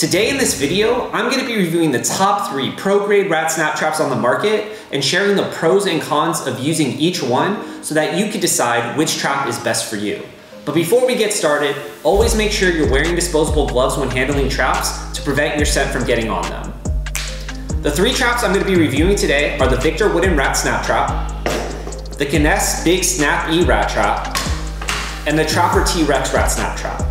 Today in this video, I'm going to be reviewing the top 3 pro-grade rat snap traps on the market and sharing the pros and cons of using each one so that you can decide which trap is best for you. But before we get started, always make sure you're wearing disposable gloves when handling traps to prevent your scent from getting on them. The 3 traps I'm going to be reviewing today are the Victor Wooden Rat Snap Trap, the Kness Big Snap E Rat Trap, and the Trapper T-Rex Rat Snap Trap.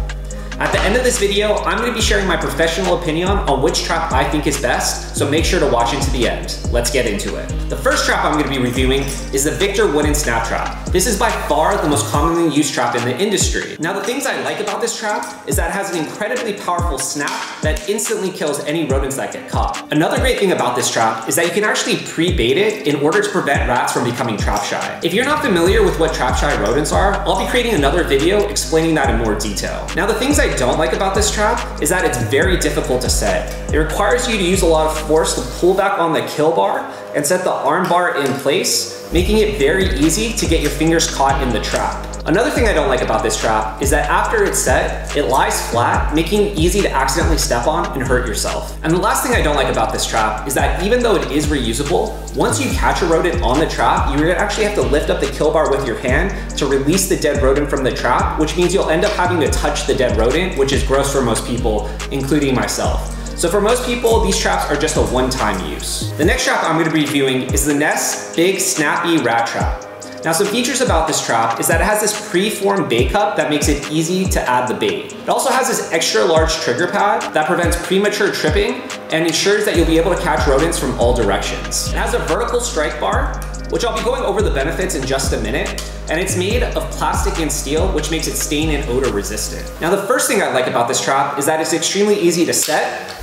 At the end of this video, I'm going to be sharing my professional opinion on which trap I think is best, so make sure to watch into the end. Let's get into it. The first trap I'm going to be reviewing is the Victor Wooden Snap Trap. This is by far the most commonly used trap in the industry. Now the things I like about this trap is that it has an incredibly powerful snap that instantly kills any rodents that get caught. Another great thing about this trap is that you can actually pre-bait it in order to prevent rats from becoming trap shy. If you're not familiar with what trap shy rodents are, I'll be creating another video explaining that in more detail. Now the things I don't like about this trap is that it's very difficult to set. It requires you to use a lot of force to pull back on the kill bar and set the arm bar in place, making it very easy to get your fingers caught in the trap. Another thing I don't like about this trap is that after it's set, it lies flat, making it easy to accidentally step on and hurt yourself. And the last thing I don't like about this trap is that even though it is reusable, once you catch a rodent on the trap, you actually have to lift up the kill bar with your hand to release the dead rodent from the trap, which means you'll end up having to touch the dead rodent, which is gross for most people, including myself. So for most people, these traps are just a one-time use. The next trap I'm going to be reviewing is the Kness Big Snappy Rat Trap. Now some features about this trap is that it has this pre-formed bait cup that makes it easy to add the bait. It also has this extra large trigger pad that prevents premature tripping and ensures that you'll be able to catch rodents from all directions. It has a vertical strike bar, which I'll be going over the benefits in just a minute, and it's made of plastic and steel, which makes it stain and odor resistant. Now the first thing I like about this trap is that it's extremely easy to set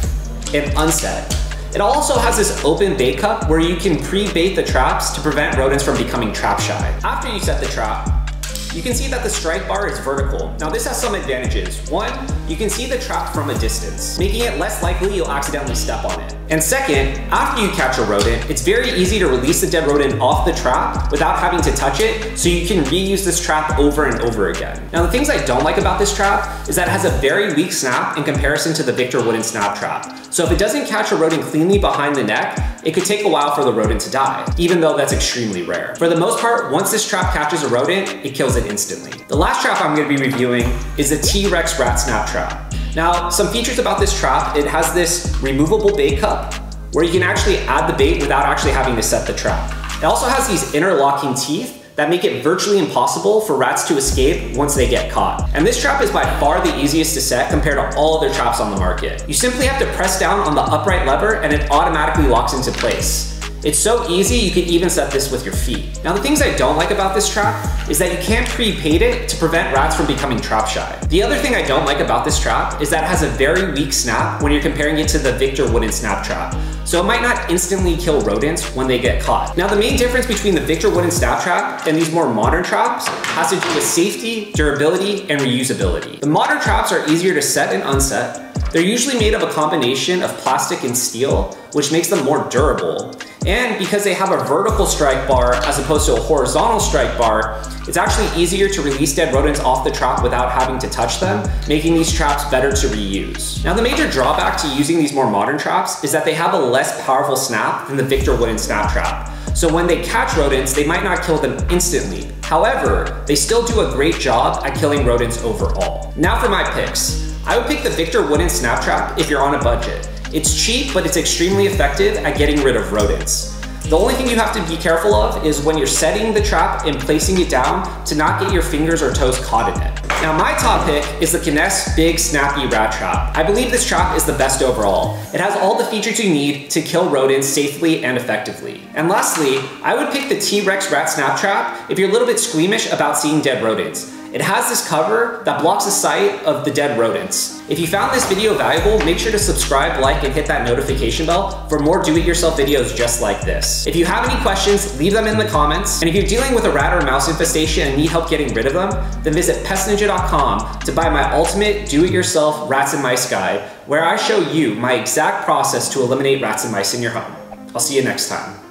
and unset. It also has this open bait cup where you can pre-bait the traps to prevent rodents from becoming trap shy. After you set the trap, you can see that the strike bar is vertical. Now this has some advantages. One, you can see the trap from a distance, making it less likely you'll accidentally step on it. And second, after you catch a rodent, it's very easy to release the dead rodent off the trap without having to touch it, so you can reuse this trap over and over again. Now the things I don't like about this trap is that it has a very weak snap in comparison to the Victor Wooden Snap Trap. So if it doesn't catch a rodent cleanly behind the neck, it could take a while for the rodent to die, even though that's extremely rare. For the most part, once this trap catches a rodent, it kills it instantly. The last trap I'm going to be reviewing is the T-Rex Rat Snap Trap. Now, some features about this trap, it has this removable bait cup where you can actually add the bait without actually having to set the trap. It also has these interlocking teeth that make it virtually impossible for rats to escape once they get caught. And this trap is by far the easiest to set compared to all other traps on the market. You simply have to press down on the upright lever and it automatically locks into place. It's so easy, you can even set this with your feet. Now the things I don't like about this trap is that you can't pre-bait it to prevent rats from becoming trap shy. The other thing I don't like about this trap is that it has a very weak snap when you're comparing it to the Victor Wooden Snap Trap. So it might not instantly kill rodents when they get caught. Now the main difference between the Victor Wooden Snap Trap and these more modern traps has to do with safety, durability, and reusability. The modern traps are easier to set and unset. They're usually made of a combination of plastic and steel, which makes them more durable. And because they have a vertical strike bar as opposed to a horizontal strike bar, it's actually easier to release dead rodents off the trap without having to touch them, making these traps better to reuse. Now the major drawback to using these more modern traps is that they have a less powerful snap than the Victor Wooden Snap Trap. So when they catch rodents, they might not kill them instantly. However, they still do a great job at killing rodents overall. Now for my picks. I would pick the Victor Wooden Snap Trap if you're on a budget. It's cheap, but it's extremely effective at getting rid of rodents. The only thing you have to be careful of is when you're setting the trap and placing it down to not get your fingers or toes caught in it. Now my top pick is the Kness Big Snappy Rat Trap. I believe this trap is the best overall. It has all the features you need to kill rodents safely and effectively. And lastly, I would pick the T-Rex Rat Snap Trap if you're a little bit squeamish about seeing dead rodents. It has this cover that blocks the sight of the dead rodents. If you found this video valuable, make sure to subscribe, like, and hit that notification bell for more do-it-yourself videos just like this. If you have any questions, leave them in the comments. And if you're dealing with a rat or mouse infestation and need help getting rid of them, then visit pestninja.com to buy my ultimate do-it-yourself rats and mice guide, where I show you my exact process to eliminate rats and mice in your home. I'll see you next time.